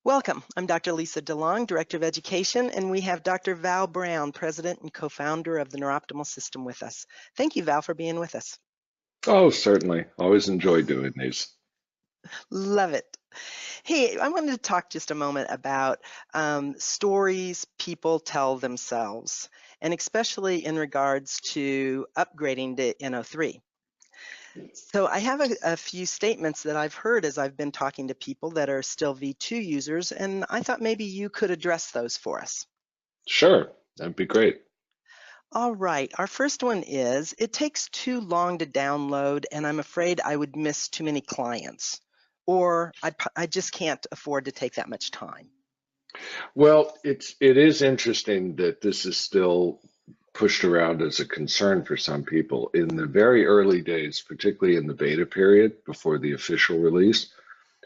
Welcome. I'm Dr. Lisa DeLong, Director of Education, and we have Dr. Val Brown, President and co-founder of the NeurOptimal system with us. Thank you, Val, for being with us. Oh, certainly. Always enjoy doing these. Love it. Hey, I wanted to talk just a moment about stories people tell themselves, and especially in regards to upgrading to NO3. So I have a few statements that I've heard as I've been talking to people that are still V2 users, and I thought maybe you could address those for us. Sure, that'd be great. All right, our first one is, it takes too long to download and I'm afraid I would miss too many clients, or I just can't afford to take that much time. Well, it is interesting that this is still pushed around as a concern for some people. In the very early days, particularly in the beta period before the official release,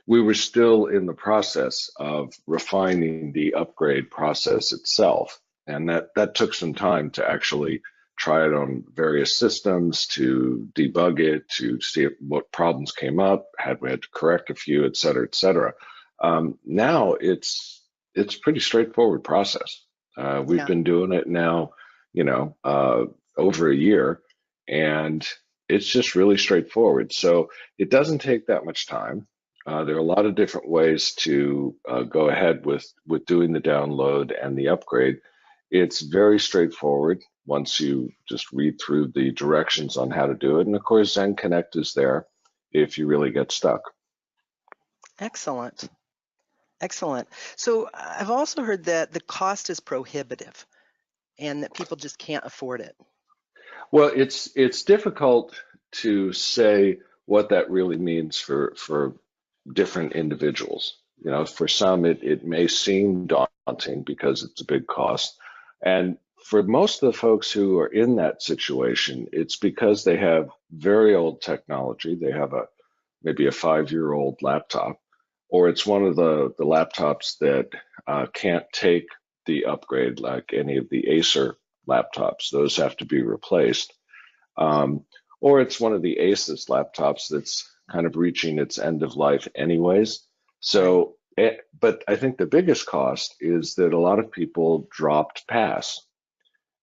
we were still in the process of refining the upgrade process itself. And that took some time to actually try it on various systems, to debug it, to see what problems came up, we had to correct a few, et cetera, et cetera. Now it's pretty straightforward process. We've been doing it now, over a year, and it's just really straightforward. So it doesn't take that much time. There are a lot of different ways to go ahead with doing the download and the upgrade. It's very straightforward once you just read through the directions on how to do it. And of course, Zen Connect is there if you really get stuck. Excellent. Excellent. So I've also heard that the cost is prohibitive and that people just can't afford it. Well, it's difficult to say what that really means for different individuals. For some, it may seem daunting because it's a big cost. And for most of the folks who are in that situation, it's because they have very old technology. They have maybe a 5-year-old laptop, or it's one of the laptops that can't take the upgrade, like any of the Acer laptops. Those have to be replaced. Or it's one of the Asus laptops that's kind of reaching its end of life anyways. So, but I think the biggest cost is that a lot of people dropped Pass.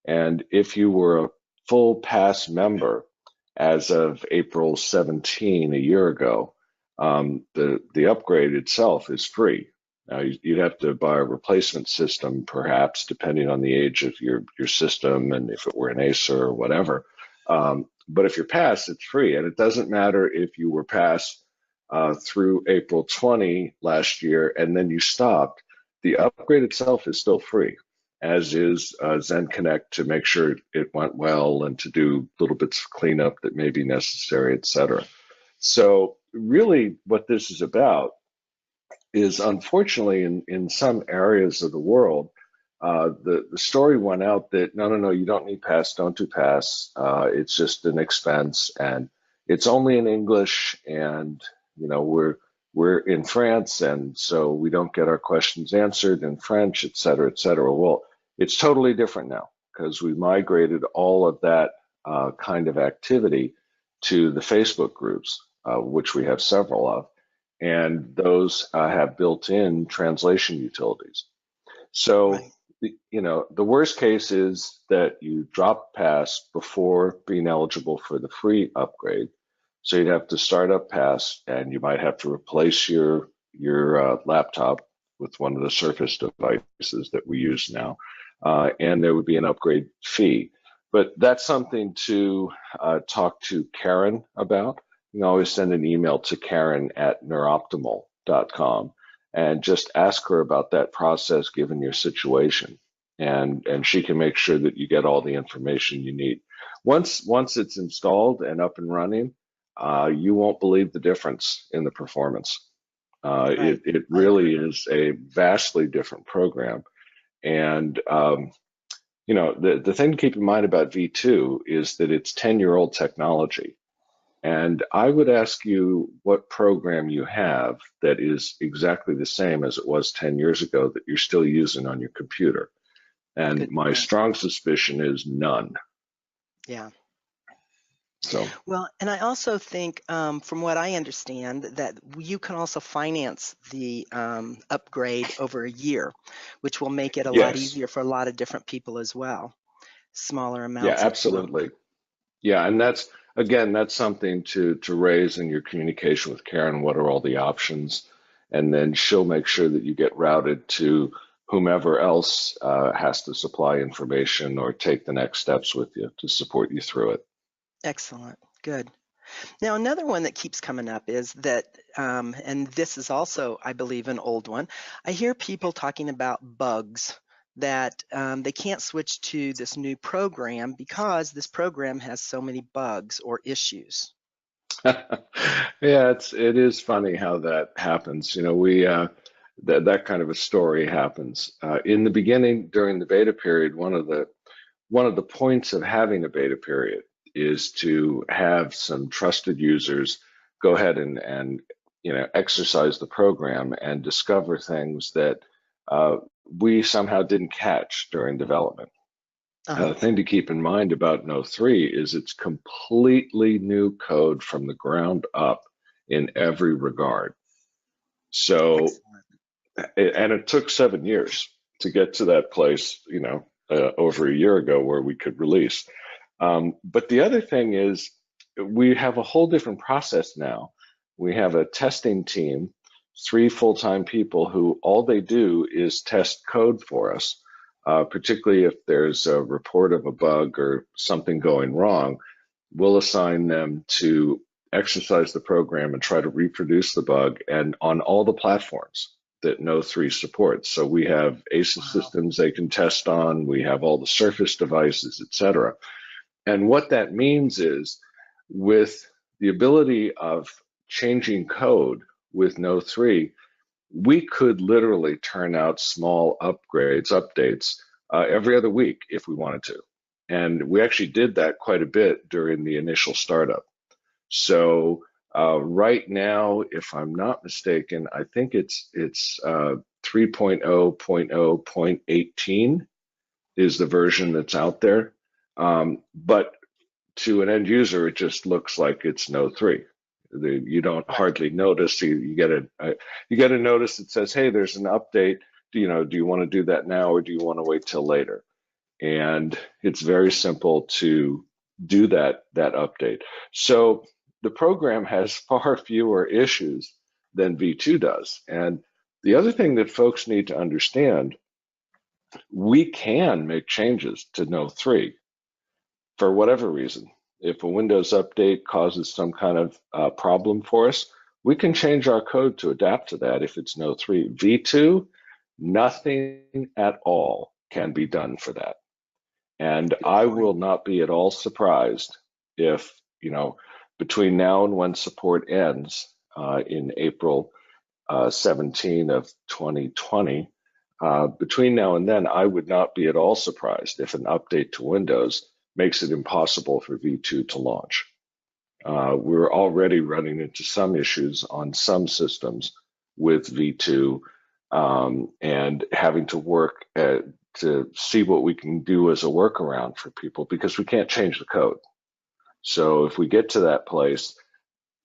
And if you were a full Pass member as of April 17, a year ago, the upgrade itself is free. Now, you'd have to buy a replacement system, perhaps, depending on the age of your system and if it were an Acer or whatever. But if you're Pass, it's free. And it doesn't matter if you were Pass through April 20 last year and then you stopped. The upgrade itself is still free, as is Zen Connect, to make sure it went well and to do little bits of cleanup that may be necessary, et cetera. So really what this is about is, unfortunately, in some areas of the world, the story went out that no, you don't need Pass, don't do Pass. It's just an expense, and it's only in English, and we're in France, and so we don't get our questions answered in French, et cetera, et cetera. Well, it's totally different now because we migrated all of that kind of activity to the Facebook groups, which we have several of, and those have built-in translation utilities. So, Right. the worst case is that you drop Pass before being eligible for the free upgrade. So you'd have to start up Pass, and you might have to replace your laptop with one of the Surface devices that we use now, and there would be an upgrade fee. But that's something to talk to Karen about. You can always send an email to Karen at NeurOptimal.com and just ask her about that process given your situation. And she can make sure that you get all the information you need. Once it's installed and up and running, you won't believe the difference in the performance. Right. It really is a vastly different program. And the thing to keep in mind about V2 is that it's 10-year-old technology. And I would ask you what program you have that is exactly the same as it was 10 years ago that you're still using on your computer. And Good my point. strong suspicion is none. Yeah. So Well, and I also think, from what I understand, that you can also finance the upgrade over a year, which will make it a lot yes, easier for a lot of different people as well. Smaller yeah, amounts each month. absolutely. Yeah, and that's again, that's something to raise in your communication with Karen. What are all the options? And then she'll make sure that you get routed to whomever else has to supply information or take the next steps with you to support you through it. Excellent. Good. Now, another one that keeps coming up is that, and this is also, I believe, an old one. I hear people talking about bugs that they can't switch to this new program because this program has so many bugs or issues. Yeah, it is funny how that happens. You know, we that kind of a story happens. In the beginning, during the beta period, one of the points of having a beta period is to have some trusted users go ahead and exercise the program and discover things that uh, we somehow didn't catch during development. Uh-huh. The thing to keep in mind about No3 is it's completely new code from the ground up in every regard. So, Excellent. and it took 7 years to get to that place, over a year ago where we could release. But the other thing is, we have a whole different process now. We have a testing team, 3 full-time people who all they do is test code for us, particularly if there's a report of a bug or something going wrong. We'll assign them to exercise the program and try to reproduce the bug and on all the platforms that No3 supports. So we have ASUS Wow. systems they can test on, we have all the Surface devices, etc. And what that means is, with the ability of changing code with No3, we could literally turn out small upgrades, updates every other week if we wanted to. And we actually did that quite a bit during the initial startup. So right now, if I'm not mistaken, I think it's 3.0.0.18 is the version that's out there. But to an end user, it just looks like it's No3. You don't Right. hardly notice. You get a notice that says, "Hey, there's an update. Do you want to do that now, or do you want to wait till later?" And it's very simple to do that update. So the program has far fewer issues than V2 does. And the other thing that folks need to understand, we can make changes to No3 for whatever reason. If a Windows update causes some kind of problem for us, we can change our code to adapt to that if it's No3. V2, nothing at all can be done for that. And Good I point. will not be at all surprised if, between now and when support ends in April 17 of 2020, between now and then, I would not be at all surprised if an update to Windows makes it impossible for V2 to launch. We're already running into some issues on some systems with V2 and having to work to see what we can do as a workaround for people because we can't change the code. So if we get to that place,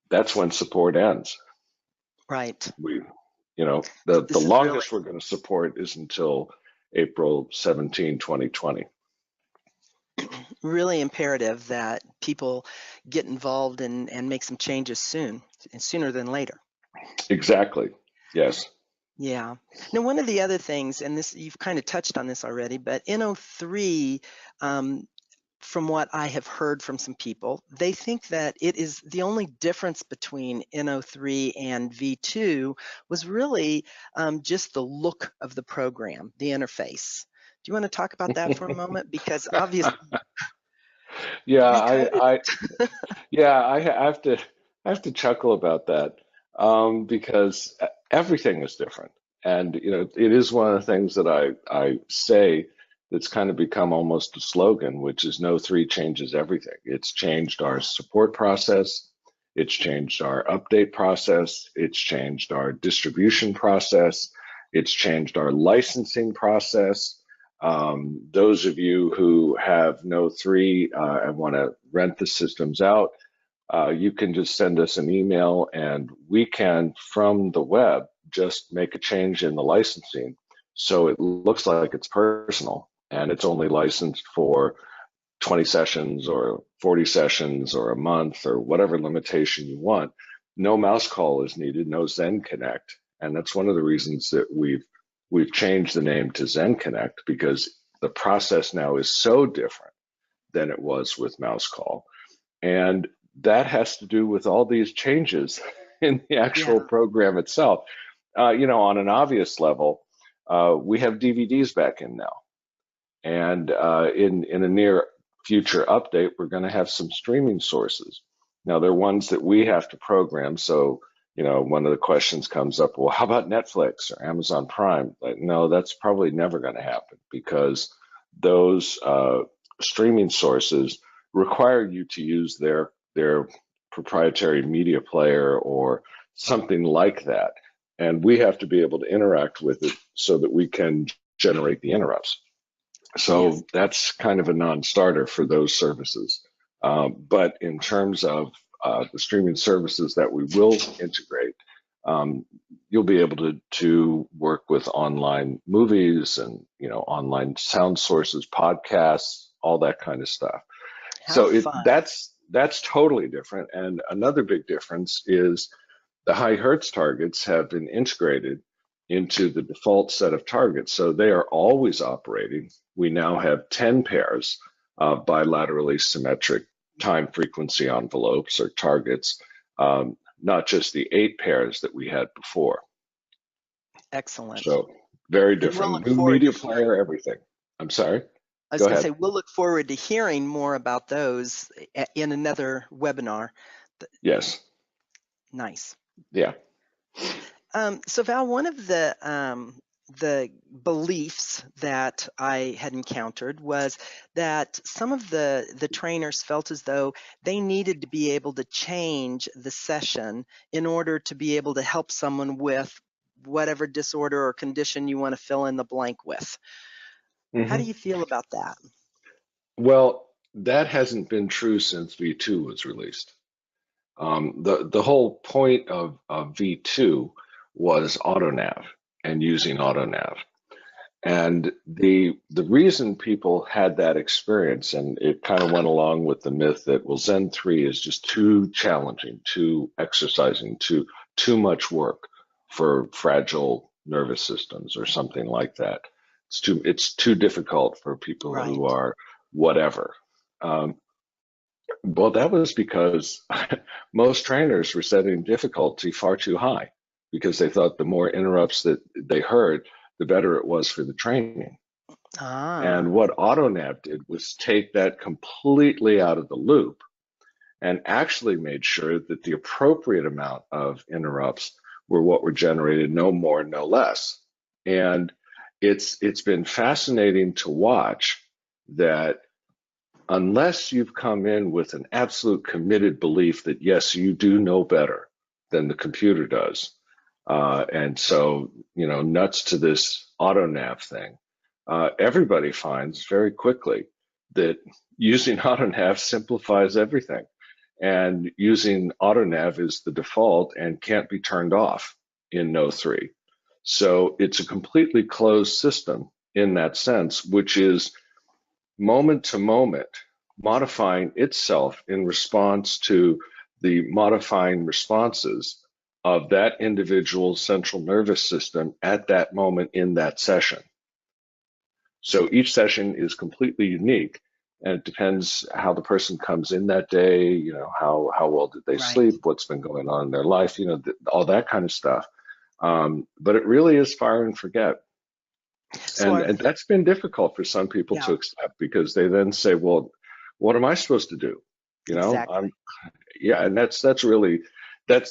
that's when support ends. Right. We, the This is really longest we're going to support is until April 17, 2020. really imperative that people get involved and make some changes soon, and sooner than later. Exactly. Yes. Yeah. Now, one of the other things, and this you've kind of touched on this already, but NO3, um, from what I have heard from some people, they think that it is the only difference between NO3 and V2 was really just the look of the program, the interface. Do you want to talk about that for a moment? Because obviously Yeah, you coded I it. yeah, I have to chuckle about that because everything is different, and it is one of the things that I say that's kind of become almost a slogan, which is No3 changes everything. It's changed our support process, it's changed our update process, it's changed our distribution process, it's changed our licensing process. Those of you who have NO3 and want to rent the systems out, you can just send us an email and we can, from the web, just make a change in the licensing so it looks like it's personal and it's only licensed for 20 sessions or 40 sessions or a month or whatever limitation you want. No mouse call is needed, no Zen Connect. And that's one of the reasons that we've changed the name to Zen Connect, because the process now is so different than it was with mouse call. And that has to do with all these changes in the Yeah. actual program itself. On an obvious level, we have DVDs back in now. And in a near future update, we're going to have some streaming sources. Now, they're ones that we have to program. So, one of the questions comes up, well, how about Netflix or Amazon Prime? Like, no, that's probably never going to happen, because those streaming sources require you to use their proprietary media player or something like that. And we have to be able to interact with it so that we can generate the interrupts. Yes. So that's kind of a non-starter for those services. But in terms of the streaming services that we will integrate, you'll be able to work with online movies and online sound sources, podcasts, all that kind of stuff. How So fun. that's totally different. And another big difference is the high hertz targets have been integrated into the default set of targets. So they are always operating. We now have 10 pairs of bilaterally symmetric time frequency envelopes or targets, not just the 8 pairs that we had before. Excellent. So very And we'll different. look New forward to media hearing. player, everything. I'm sorry. I was Go going to ahead. say, we'll look forward to hearing more about those in another webinar. Yes. Nice. Yeah. So Val, one of the beliefs that I had encountered was that some of the trainers felt as though they needed to be able to change the session in order to be able to help someone with whatever disorder or condition you want to fill in the blank with. How do hmm you feel about that? Well, that hasn't been true since V2 was released. The whole point of V2 was AutoNav and using AutoNav. And the reason people had that experience, and it kind of went along with the myth that, well, Zen 3 is just too challenging, too exercising, too much work for fragile nervous systems or something like that. It's too difficult for people who Right. are whatever. Um, well, that was because most trainers were setting difficulty far too high, because they thought the more interrupts that they heard, the better it was for the training. Ah, And what AutoNav did was take that completely out of the loop and actually made sure that the appropriate amount of interrupts were what were generated, no more, no less. And it's been fascinating to watch that, unless you've come in with an absolute committed belief that, yes, you do know better than the computer does. And so, nuts to this AutoNav thing. Everybody finds very quickly that using AutoNav simplifies everything. And using AutoNav is the default and can't be turned off in No3. So it's a completely closed system in that sense, which is moment to moment modifying itself in response to the modifying responses of that individual's central nervous system at that moment in that session. So each session is completely unique, and it depends how the person comes in that day, how well did they right. sleep, what's been going on in their life, all that kind of stuff. But it really is fire and forget. So And that's been difficult for some people yeah, to accept, because they then say, well, what am I supposed to do? exactly. Yeah, and that's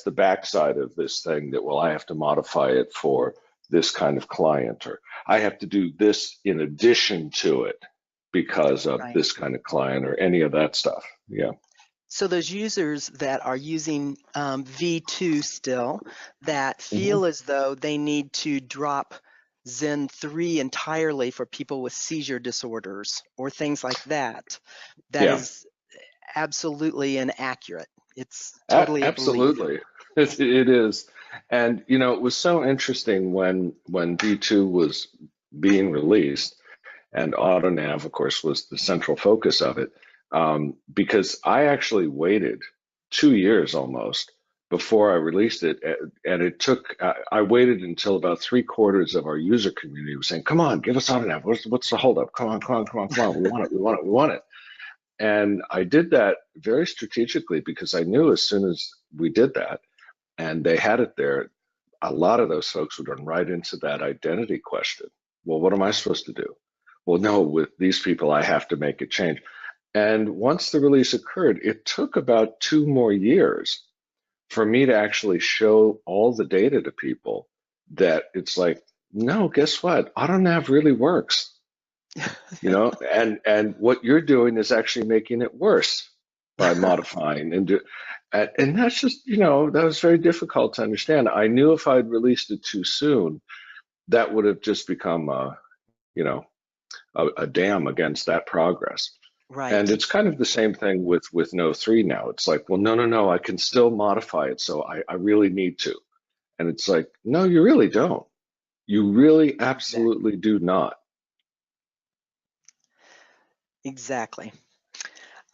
the backside of this thing, that, well, I have to modify it for this kind of client, or I have to do this in addition to it because of Right. this kind of client, or any of that stuff. Yeah. So those users that are using V2 still, that hmm feel as though they need to drop Zen 3 entirely for people with seizure disorders or things like that. That Yeah, is absolutely inaccurate. It's totally a belief. absolutely. It is. And it was so interesting when V2 was being released, and AutoNav, of course, was the central focus of it, because I actually waited 2 years almost before I released it, and it took. I waited until about three-quarters of our user community was saying, "Come on, give us AutoNav. What's the holdup? Come on, come on, come on, come on. We want it. We want it. We want it." And I did that very strategically because I knew as soon as we did that and they had it there, a lot of those folks would run right into that identity question. Well, what am I supposed to do? Well, no, with these people, I have to make a change. And once the release occurred, it took about 2 more years for me to actually show all the data to people that it's like, no, guess what? AutoNav really works, and what you're doing is actually making it worse by modifying and that's just, that was very difficult to understand. I knew if I'd released it too soon, that would have just become you know, a dam against that progress. And Right. it's kind of the same thing with No3 now. It's like, well, no, no, no, I can still modify it, so I really need to. And it's like, no, you really don't. You really Exactly. absolutely do not. Exactly.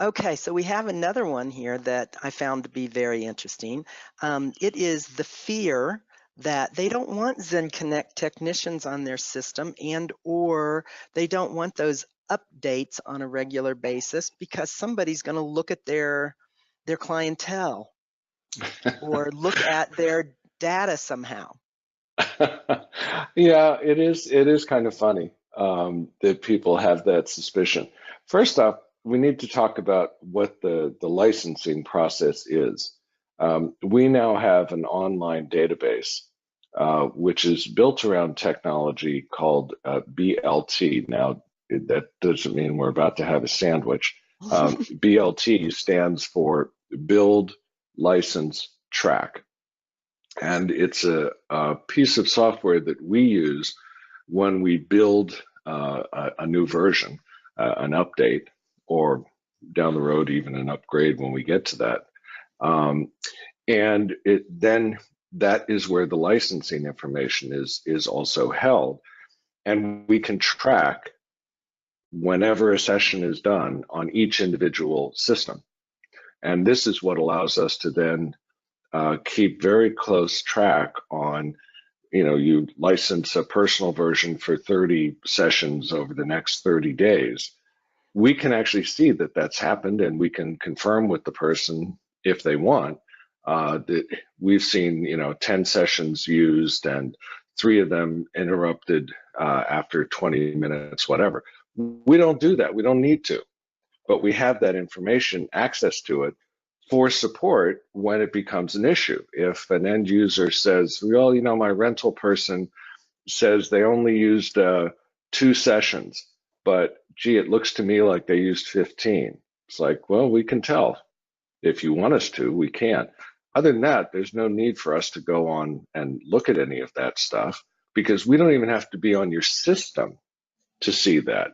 Okay, so we have another one here that I found to be very interesting. It is the fear that they don't want Zen Connect technicians on their system, and or they don't want those updates on a regular basis because somebody's going to look at their clientele or look at their data somehow. Yeah, it is kind of funny, that people have that suspicion. First off, we need to talk about what the licensing process is. We now have an online database, which is built around technology called BLT. Now, that doesn't mean we're about to have a sandwich. BLT stands for Build, License, Track. And it's a piece of software that we use when we build a new version, an update, or down the road, even an upgrade when we get to that. Um, and then that is where the licensing information is also held. And we can track whenever a session is done on each individual system. And this is what allows us to then keep very close track on, you license a personal version for 30 sessions over the next 30 days. We can actually see that that's happened, and we can confirm with the person if they want that we've seen, 10 sessions used and three of them interrupted after 20 minutes, whatever. We don't do that. We don't need to, but we have that information, access to it for support when it becomes an issue. If an end user says, well, my rental person says they only used 2 sessions, but gee, it looks to me like they used 15. It's like, well, we can tell. If you want us to, we can. Other than that, there's no need for us to go on and look at any of that stuff because we don't even have to be on your system to see that.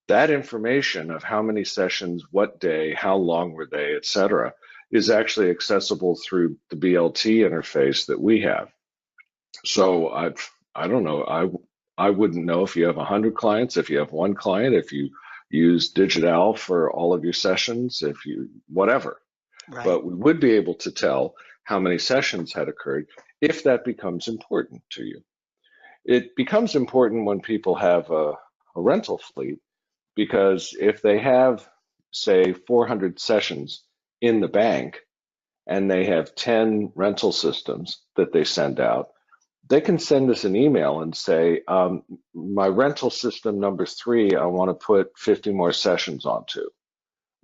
That information of how many sessions, what day, how long were they, et cetera, is actually accessible through the BLT interface that we have. So I don't know. I wouldn't know if you have 100 clients, if you have one client, if you use Digital for all of your sessions, if you whatever. Right. But we would be able to tell how many sessions had occurred if that becomes important to you. It becomes important when people have a rental fleet because if they have, say, 400 sessions in the bank and they have 10 rental systems that they send out, they can send us an email and say, my rental system number 3, I want to put 50 more sessions onto.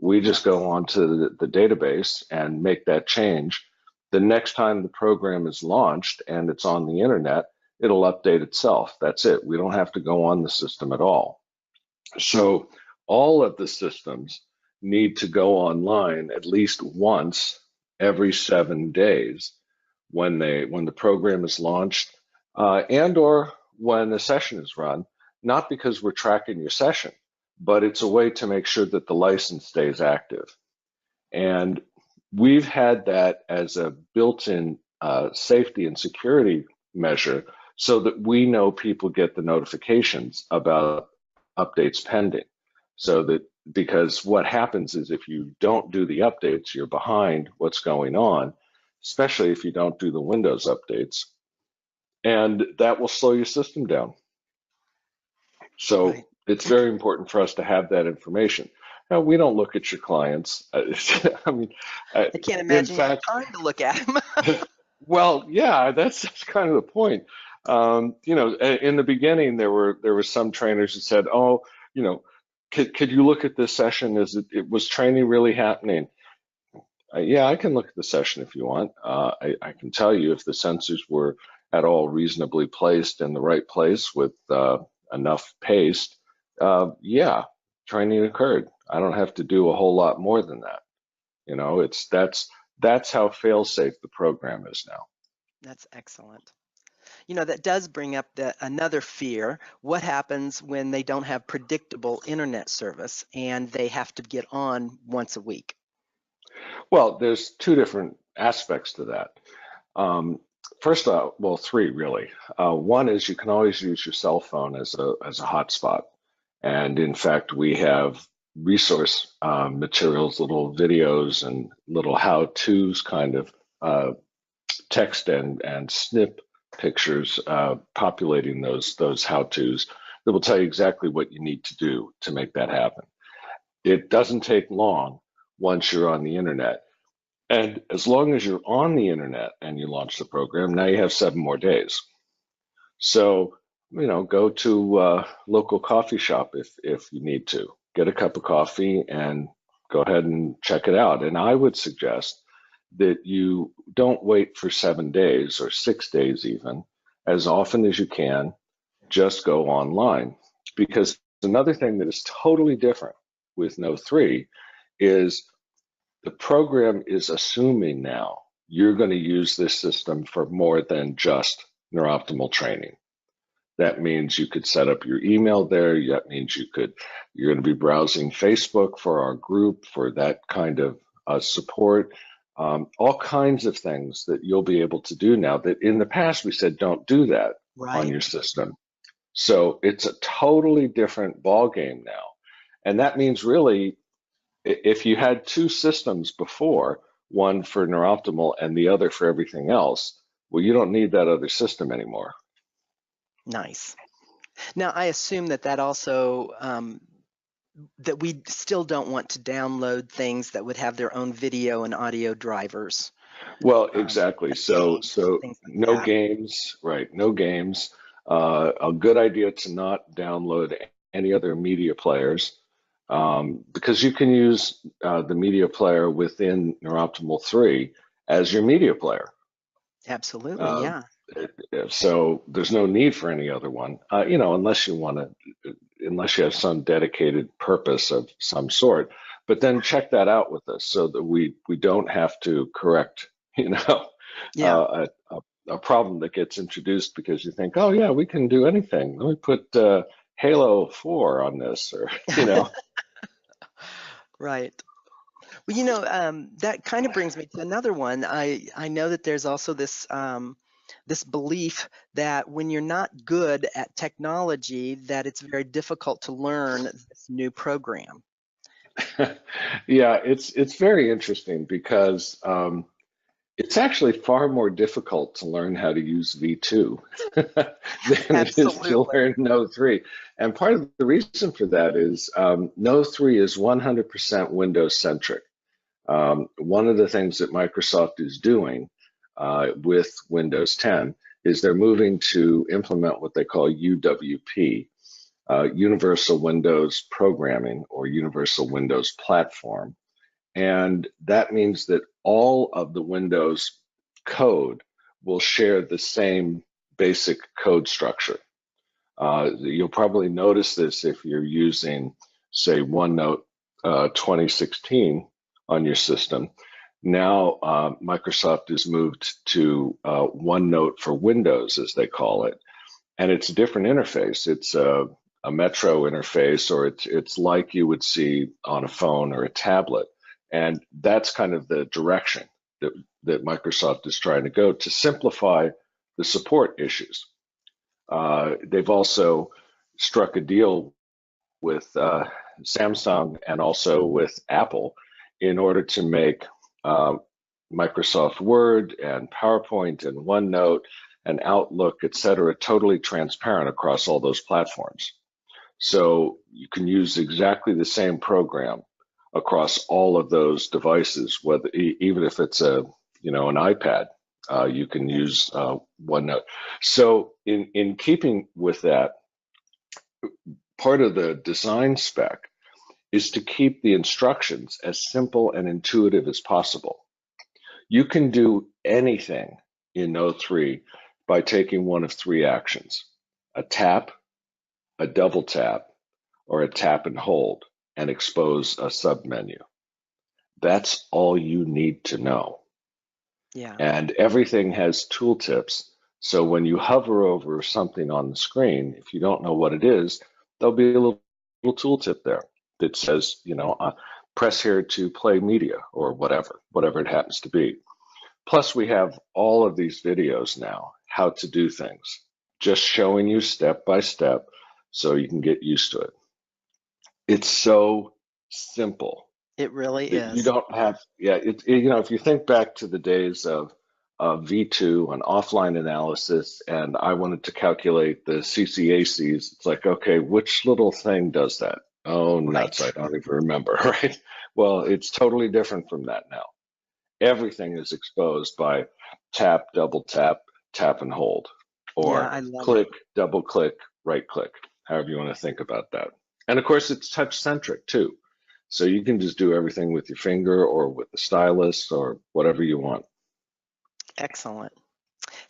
We just Right. go onto the database and make that change. The next time the program is launched and it's on the internet, it'll update itself. That's it. We don't have to go on the system at all. So all of the systems need to go online at least once every 7 days when the program is launched, and or when a session is run, not because we're tracking your session, but it's a way to make sure that the license stays active. And we've had that as a built-in safety and security measure so that we know people get the notifications about updates pending. So that because what happens is if you don't do the updates, you're behind what's going on, especially if you don't do the Windows updates, and that will slow your system down. Right. So it's very important for us to have that information. Now, we don't look at your clients. I mean, I can't in imagine you have fact, time to look at them. well, yeah, that's kind of the point. In the beginning, there were some trainers that said, "Oh, you know, could you look at this session? It was training really happening?" Yeah, I can look at the session if you want. I can tell you if the sensors were at all reasonably placed in the right place with enough paste. Yeah, training occurred. I don't have to do a whole lot more than that. That's how fail-safe the program is now. That's excellent. That does bring up another fear. What happens when they don't have predictable internet service and they have to get on once a week? Well, there's two different aspects to that. Um, First, well, three really. One is you can always use your cell phone as a hotspot, and in fact, we have resource materials, little videos and little how-tos kind of text and snip pictures populating those how-tos that will tell you exactly what you need to do to make that happen. It doesn't take long once you're on the internet. And as long as you're on the internet and you launch the program, now you have 7 more days. So, go to a local coffee shop if you need to. Get a cup of coffee and go ahead and check it out. And I would suggest that you don't wait for 7 days or 6 days even. As often as you can, just go online. Because another thing that is totally different with No3 is the program is assuming now you're going to use this system for more than just NeurOptimal training. That means you could set up your email there. That means you're going to be browsing Facebook for our group for that kind of support. All kinds of things that you'll be able to do now that in the past we said don't do that on Right. your system. So it's a totally different ball game now. And that means really if you had two systems before, one for NeurOptimal and the other for everything else, well, you don't need that other system anymore. Nice. Now, I assume that also that we still don't want to download things that would have their own video and audio drivers, Well, exactly. like So, games, so things like no that. games, right? No games. A good idea to not download any other media players because you can use the media player within NeurOptimal 3 as your media player. Absolutely, Uh, yeah. so there's no need for any other one, unless you want to, unless you have some dedicated purpose of some sort. But then check that out with us so that we don't have to correct, Yeah. a problem that gets introduced because you think, oh yeah, we can do anything. Let me put Halo 4 on this, or. Right. Well, that kind of brings me to another one. I know that there's also this belief that when you're not good at technology, that it's very difficult to learn this new program. Yeah, it's very interesting because it's actually far more difficult to learn how to use V2 than it is to Absolutely. learn No3. And part of the reason for that is No3 is 100% Windows centric. One of the things that Microsoft is doing with Windows 10 is they're moving to implement what they call UWP, Universal Windows Programming or Universal Windows Platform. And that means that all of the Windows code will share the same basic code structure. You'll probably notice this if you're using, say, OneNote 2016 on your system. Now, Microsoft has moved to OneNote for Windows, as they call it. and it's a different interface. It's a Metro interface, or it's like you would see on a phone or a tablet. And that's kind of the direction that Microsoft is trying to go to simplify the support issues. They've also struck a deal with Samsung and also with Apple in order to make Microsoft Word and PowerPoint and OneNote and Outlook, et cetera, totally transparent across all those platforms. So you can use exactly the same program across all of those devices, whether even if it's an iPad, you can use OneNote. So in keeping with that, part of the design spec is to keep the instructions as simple and intuitive as possible. You can do anything in NO3 by taking one of three actions: a tap, a double tap, or a tap and hold, and expose a submenu. That's all you need to know. Yeah. And everything has tooltips. So when you hover over something on the screen, if you don't know what it is, there'll be a little tooltip there that says, press here to play media or whatever it happens to be. Plus, we have all of these videos now, how to do things, just showing you step by step so you can get used to it. It's so simple It really that you is. don't have, if you think back to the days of V2 and offline analysis, and I wanted to calculate the CCACs, it's like, okay, which little thing does that? Oh, nuts, Right. I don't even remember, right? Well, it's totally different from that now. Everything is exposed by tap, double tap, tap and hold, Yeah, or I love it. click, double click, right click, however you want to think about that. And of course, it's touch centric too. So you can just do everything with your finger or with the stylus or whatever you want. Excellent.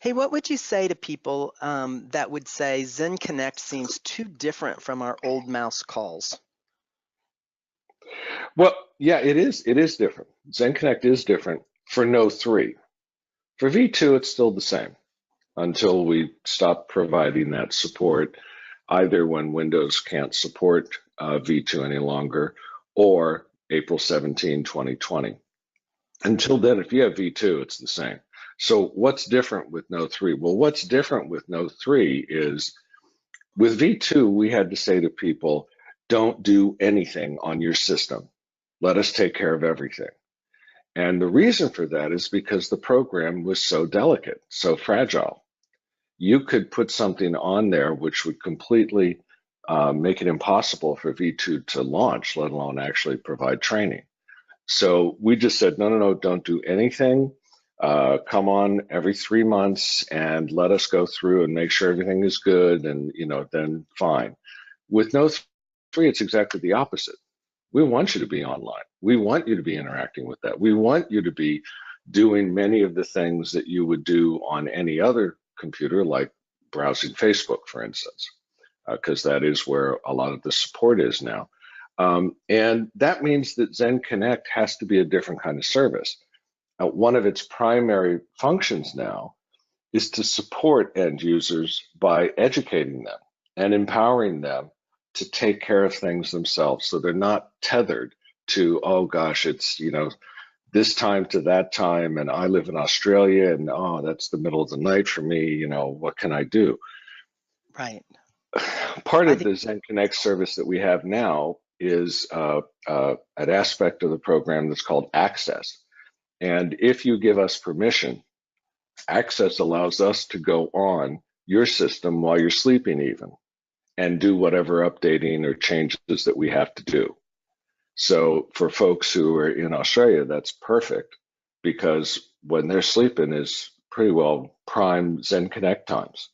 Hey, what would you say to people that would say Zen Connect seems too different from our old mouse calls? Well, yeah, it is. It is different. Zen Connect is different for No3. For V2, it's still the same until we stop providing that support, either when Windows can't support V2 any longer or April 17, 2020. Until then, if you have V2, it's the same. So what's different with No3? Well, what's different with No3 is with V2, we had to say to people, don't do anything on your system. Let us take care of everything. And the reason for that is because the program was so delicate, so fragile. You could put something on there which would completely make it impossible for V2 to launch, let alone actually provide training. So we just said, no, no, no, don't do anything. Come on every 3 months and let us go through and make sure everything is good, and then fine. With No3, it's exactly the opposite. We want you to be online. We want you to be interacting with that. We want you to be doing many of the things that you would do on any other computer, like browsing Facebook, for instance, because that is where a lot of the support is now. And that means that Zen Connect has to be a different kind of service. One of its primary functions now is to support end users by educating them and empowering them to take care of things themselves, so they're not tethered to, oh gosh, it's this time to that time, and I live in Australia, and oh, that's the middle of the night for me, what can I do? Right. Part I of think, the Zen Connect service that we have now is an aspect of the program that's called Access. And if you give us permission, Access allows us to go on your system while you're sleeping even, and do whatever updating or changes that we have to do. So for folks who are in Australia, that's perfect, because when they're sleeping is pretty well prime Zen Connect times.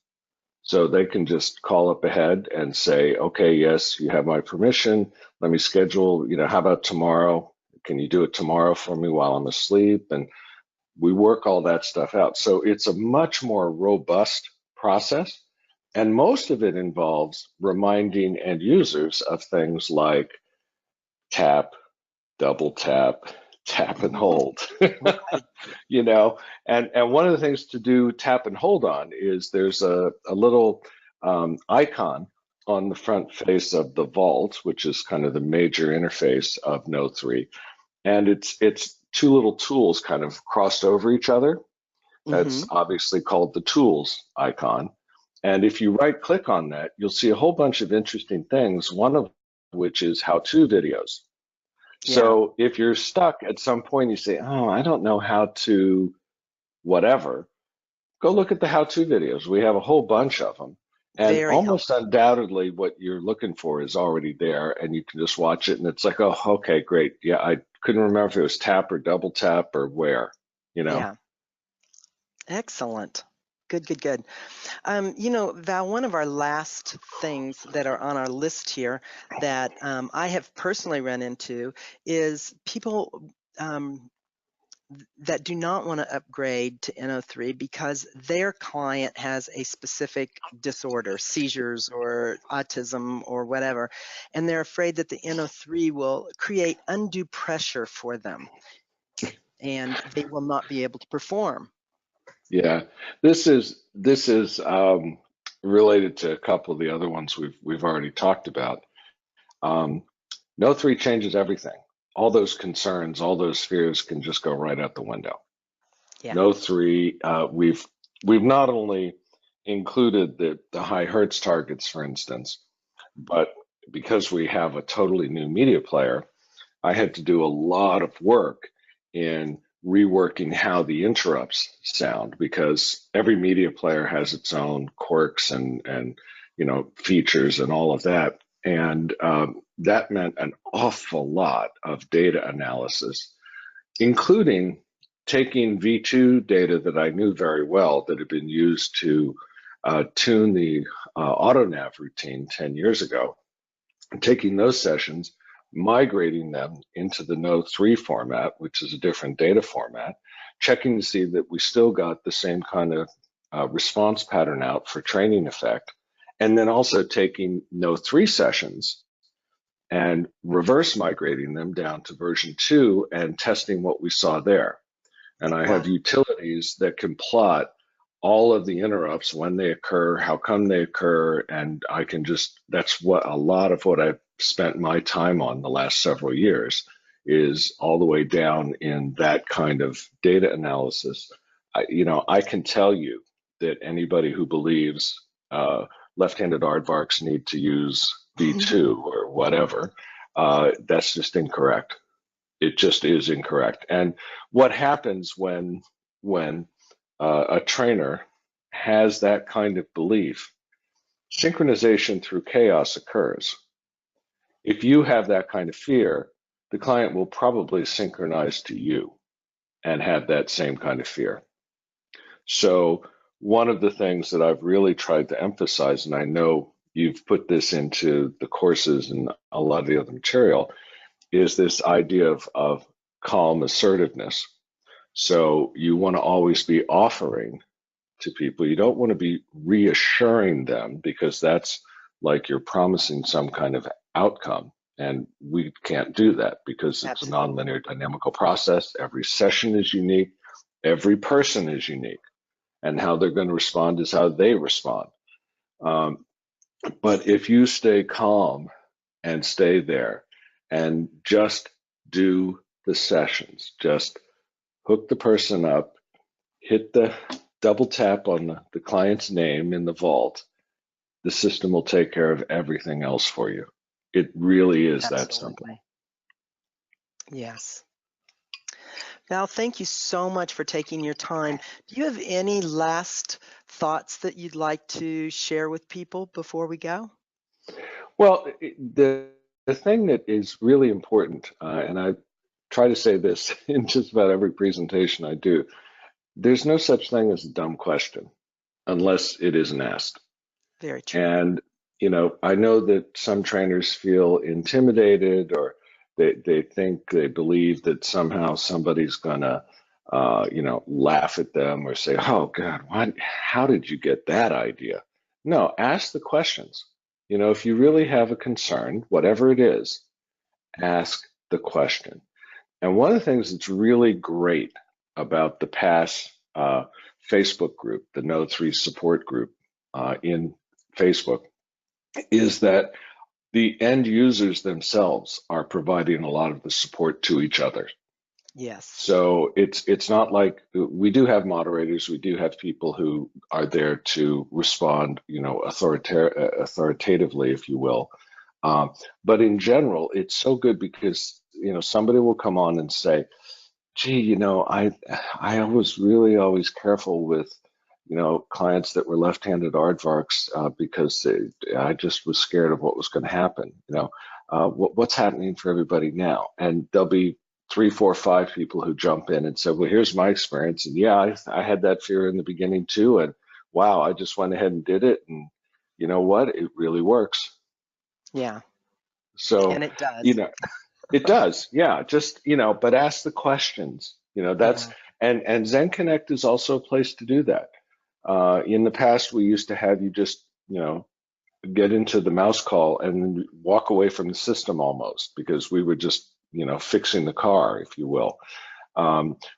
So they can just call up ahead and say, okay, yes, you have my permission. Let me schedule, how about tomorrow? Can you do it tomorrow for me while I'm asleep? And we work all that stuff out. So it's a much more robust process. And most of it involves reminding end users of things like tap, double tap, tap and hold. right. And one of the things to do tap and hold on is there's a little icon on the front face of the vault, which is kind of the major interface of No3. And it's two little tools kind of crossed over each other. That's Mm-hmm. obviously called the tools icon. And if you right click on that, you'll see a whole bunch of interesting things, one of which is how-to videos. Yeah. So if you're stuck at some point, you say, oh, I don't know how to whatever, go look at the how-to videos. We have a whole bunch of them. And Very almost helpful. undoubtedly what you're looking for is already there and you can just watch it and it's like, oh, okay, great. Yeah, I couldn't remember if it was tap or double tap or where, you know? Yeah. Excellent. Good, good, good. Val, one of our last things that are on our list here that I have personally run into is people that do not want to upgrade to NO3 because their client has a specific disorder, seizures or autism or whatever, and they're afraid that the NO3 will create undue pressure for them and they will not be able to perform. Yeah, this is related to a couple of the other ones we've already talked about. Um, No three changes everything. All those concerns, all those fears can just go right out the window. Yeah. No three, we've not only included the high hertz targets, for instance, but because we have a totally new media player, I had to do a lot of work in reworking how the interrupts sound because every media player has its own quirks and features and all of that. And that meant an awful lot of data analysis, including taking V2 data that I knew very well that had been used to tune the AutoNav routine 10 years ago, taking those sessions, migrating them into the No3 format, which is a different data format, checking to see that we still got the same kind of response pattern out for training effect, and then also taking No3 sessions and reverse migrating them down to version 2 and testing what we saw there. And I have Wow. utilities that can plot all of the interrupts, when they occur, how come they occur, and I can just, that's what a lot of what I've spent my time on the last several years is all the way down in that kind of data analysis. I can tell you that anybody who believes left-handed aardvarks need to use V2 or whatever, that's just incorrect. It just is incorrect. And what happens when a trainer has that kind of belief? Synchronization through chaos occurs. If you have that kind of fear, the client will probably synchronize to you and have that same kind of fear. So one of the things that I've really tried to emphasize, and I know you've put this into the courses and a lot of the other material, is this idea of calm assertiveness. So you want to always be offering to people. You don't want to be reassuring them because that's like you're promising some kind of outcome. And we can't do that because it's a Absolutely. nonlinear dynamical process. Every session is unique. Every person is unique. And how they're going to respond is how they respond. Um, but if you stay calm and stay there and just do the sessions, just hook the person up, hit the double tap on the client's name in the vault, the system will take care of everything else for you. It really is that simple. Absolutely. Yes. Val, thank you so much for taking your time. Do you have any last thoughts that you'd like to share with people before we go? Well, the thing that is really important, and I try to say this in just about every presentation I do, there's no such thing as a dumb question unless it isn't asked. Very true. And, I know that some trainers feel intimidated or they think, they believe that somehow somebody's gonna, laugh at them or say, oh God, how did you get that idea? No, ask the questions. If you really have a concern, whatever it is, ask the question. And one of the things that's really great about the past Facebook group, the No3 support group in Facebook, is that the end users themselves are providing a lot of the support to each other. Yes. So it's not like we do have moderators, we do have people who are there to respond, authoritatively, if you will. But in general, it's so good because somebody will come on and say, "Gee, I was really always careful with clients that were left-handed aardvarks because I just was scared of what was going to happen. What's happening for everybody now?" And there'll be three, four, five people who jump in and say, "Well, here's my experience, and yeah, I had that fear in the beginning too, and wow, I just went ahead and did it, and you know what? It really works." Yeah. So, And it you does. know, it does, yeah. Just but ask the questions. That's Yeah. and Zen Connect is also a place to do that. In the past, we used to have you just get into the mouse call and then walk away from the system almost because we were just fixing the car, if you will.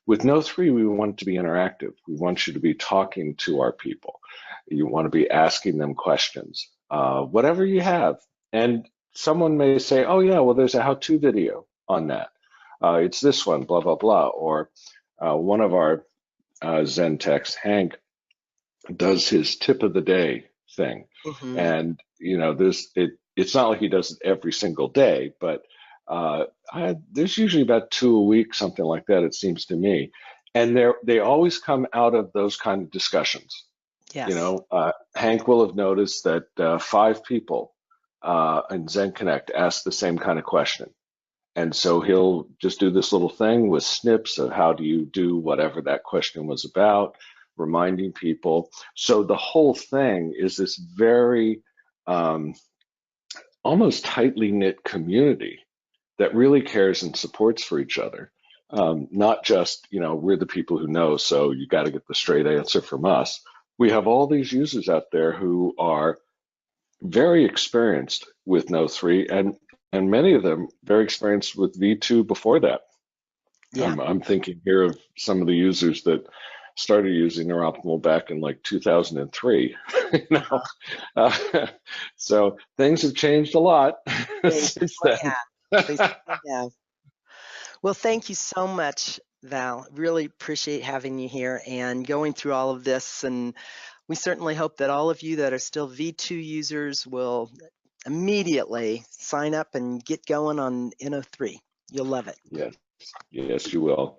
With No3, we want it to be interactive. We want you to be talking to our people. You want to be asking them questions, whatever you have. And someone may say, "Oh yeah, well there's a how-to video on that. It's this one, blah blah blah." Or one of our Zen techs, Hank, does his tip of the day thing, Hmm. and it's not like he does it every single day, but there's usually about two a week, something like that, it seems to me, and they always come out of those kind of discussions. Yes. Hank will have noticed that five people in Zen Connect ask the same kind of question. And so he'll just do this little thing with snips of how do you do whatever that question was about, reminding people. So the whole thing is this very um, almost tightly knit community that really cares and supports for each other. Not just, we're the people who know, so you got to get the straight answer from us. We have all these users out there who are very experienced with No3, and many of them very experienced with V2 before that. Yeah. I'm thinking here of some of the users that started using NeurOptimal back in like 2003. you know, Uh-huh. uh, so things have changed a lot They since certainly then. have. They certainly have. Well, thank you so much, Val. Really appreciate having you here and going through all of this. And we certainly hope that all of you that are still V2 users will immediately sign up and get going on NO3. You'll love it. Yes, yes, you will.